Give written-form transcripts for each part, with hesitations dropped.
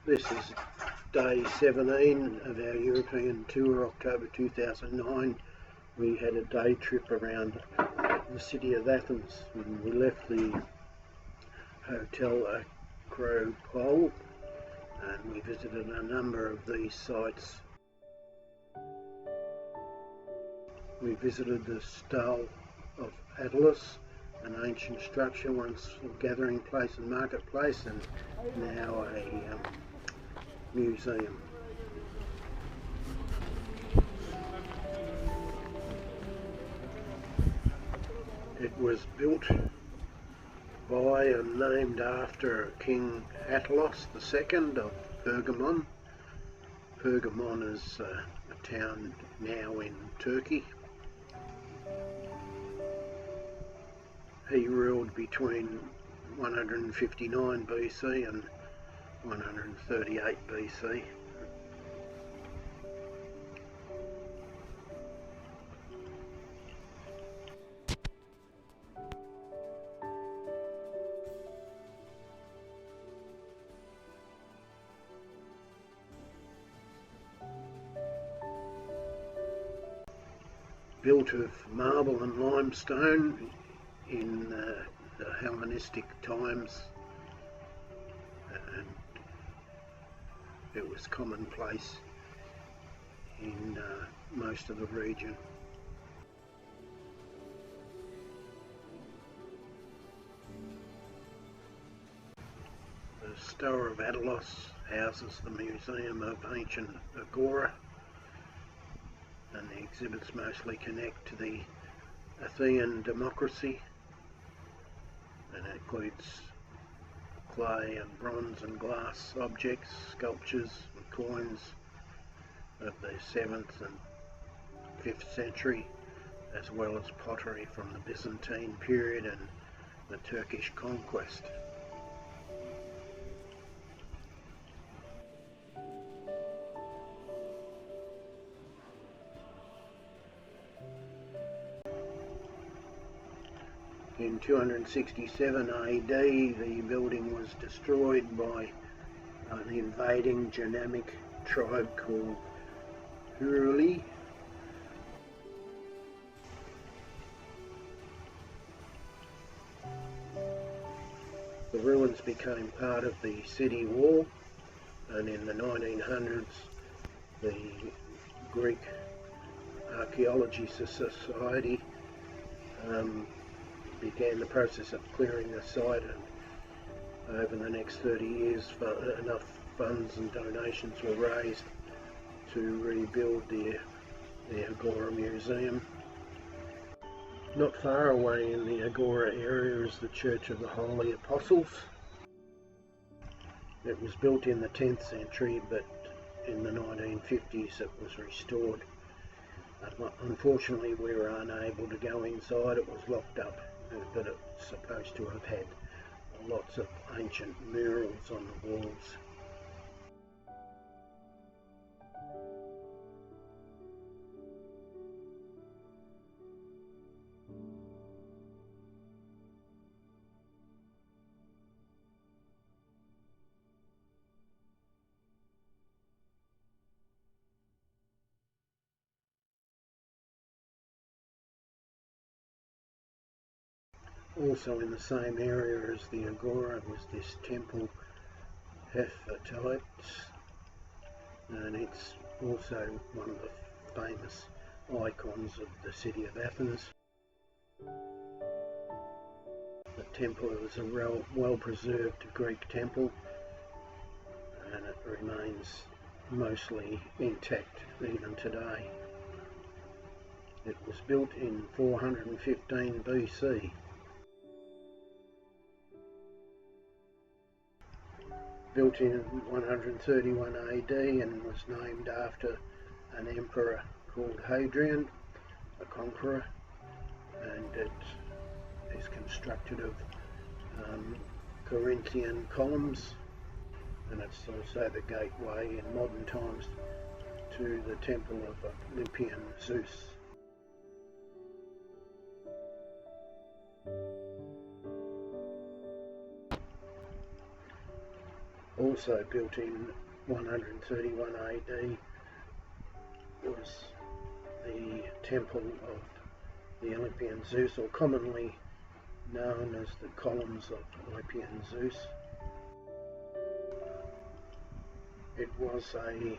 This is day 17 of our European tour, October 2009. We had a day trip around the city of Athens, and we left the hotel Acropolis and we visited a number of these sites. We visited the Stele of Atlas, an ancient structure once a gathering place and marketplace, and now a museum. It was built by and named after King Atlas II of Pergamon. Pergamon is a town now in Turkey. He ruled between 159 BC and 138 BC. Built of marble and limestone in the Hellenistic times, and it was commonplace in most of the region. The Stele of Atlas houses the Museum of Ancient Agora, and the exhibits mostly connect to the Athenian democracy, and it includes clay and bronze and glass objects, sculptures and coins of the 7th and 5th century, as well as pottery from the Byzantine period and the Turkish conquest. In 267 AD, the building was destroyed by an invading Germanic tribe called Huruli. The ruins became part of the city wall, and in the 1900s, the Greek Archaeology Society began the process of clearing the site, and over the next 30 years enough funds and donations were raised to rebuild the Agora Museum. Not far away in the Agora area is the Church of the Holy Apostles. It was built in the 10th century, but in the 1950s it was restored. Unfortunately, we were unable to go inside. It was locked up, but it's supposed to have had lots of ancient murals on the walls. Also in the same area as the Agora was this temple Hephaestus, and it's also one of the famous icons of the city of Athens. The temple is a well-preserved Greek temple, and it remains mostly intact even today. It was built in 415 BC. Built in 131 AD and was named after an emperor called Hadrian, a conqueror, and it is constructed of Corinthian columns, and it's also the gateway in modern times to the temple of Olympian Zeus. also built in 131 AD, was the temple of the Olympian Zeus, or commonly known as the columns of Olympian Zeus. It was a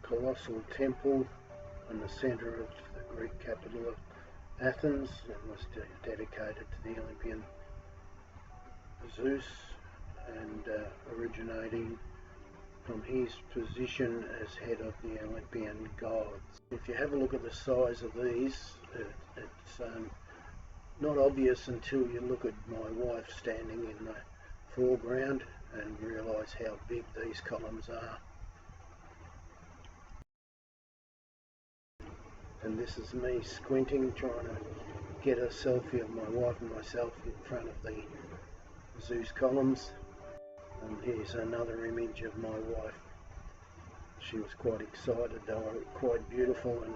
colossal temple in the centre of the Greek capital of Athens, and was dedicated to the Olympian Zeus, and originating from his position as head of the Olympian gods. If you have a look at the size of these, it's not obvious until you look at my wife standing in the foreground and realise how big these columns are. And this is me squinting, trying to get a selfie of my wife and myself in front of the Zeus columns. And here's another image of my wife. She was quite excited. They were quite beautiful and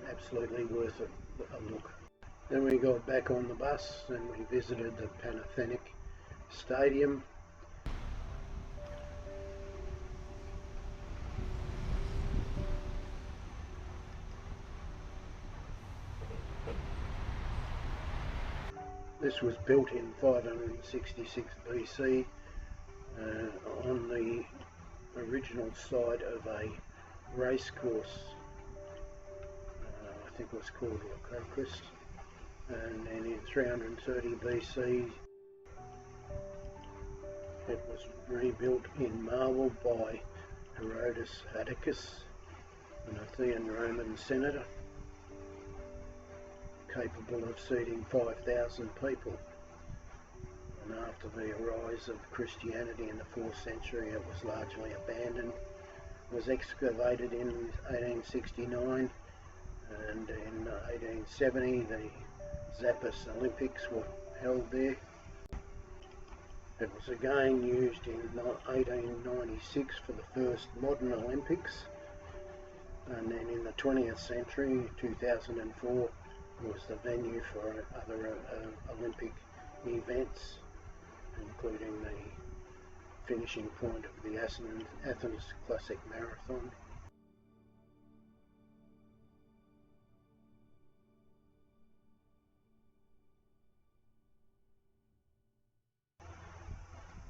absolutely worth a look. Then we got back on the bus and we visited the Panathenaic Stadium. This was built in 566 BC on the original site of a race course. I think it was called Acropolis. And then in 330 BC it was rebuilt in marble by Herodotus Atticus, an Athenian Roman senator, capable of seating 5,000 people. And after the rise of Christianity in the 4th century, it was largely abandoned. It was excavated in 1869, and in 1870 the Zappos Olympics were held there. It was again used in 1896 for the first modern Olympics, and then in the 20th century, 2004, was the venue for other Olympic events, including the finishing point of the Athens Classic Marathon.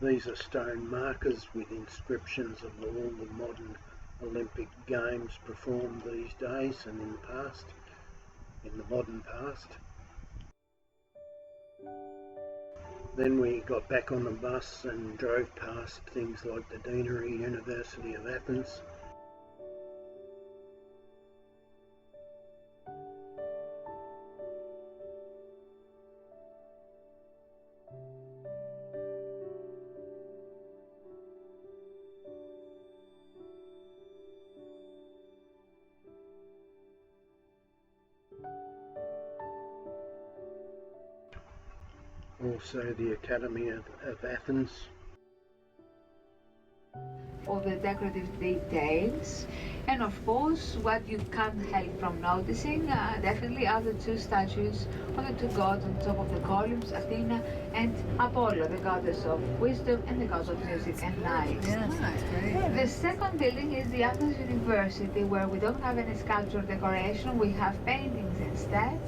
These are stone markers with inscriptions of all the modern Olympic Games performed these days and in the modern past. Then we got back on the bus and drove past things like the Deanery University of Athens. Also the Academy of Athens. All the decorative details, and of course what you can't help from noticing definitely are the two statues of the two gods on top of the columns, Athena and Apollo, the goddess of wisdom and the god of music and light. Yes, that's great. The second building is the Athens University, where we don't have any sculpture decoration, we have paintings instead.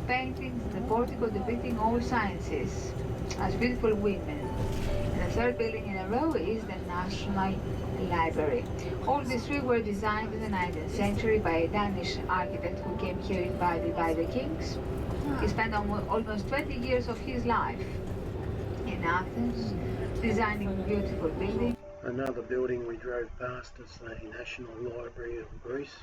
Paintings in the portico depicting all sciences as beautiful women. And the third building in a row is the National Library. All these three were designed in the 19th century by a Danish architect who came here invited by the kings. He spent almost 20 years of his life in Athens designing beautiful buildings. Another building we drove past is the National Library of Greece.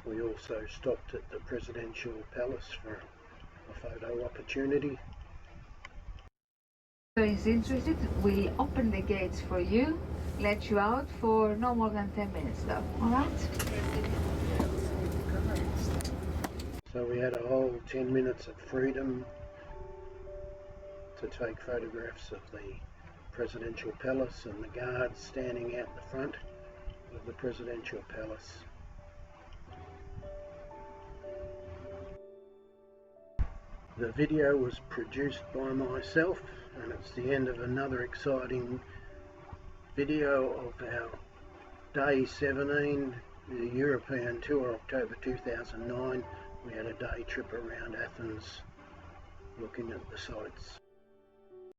We also stopped at the Presidential Palace for a photo opportunity. If you're interested, we'll open the gates for you, let you out for no more than 10 minutes though, alright? So we had a whole 10 minutes of freedom to take photographs of the presidential palace and the guards standing out the front of the presidential palace. The video was produced by myself, and it's the end of another exciting video of our Day 17, the European tour, October 2009. We had a day trip around Athens looking at the sites.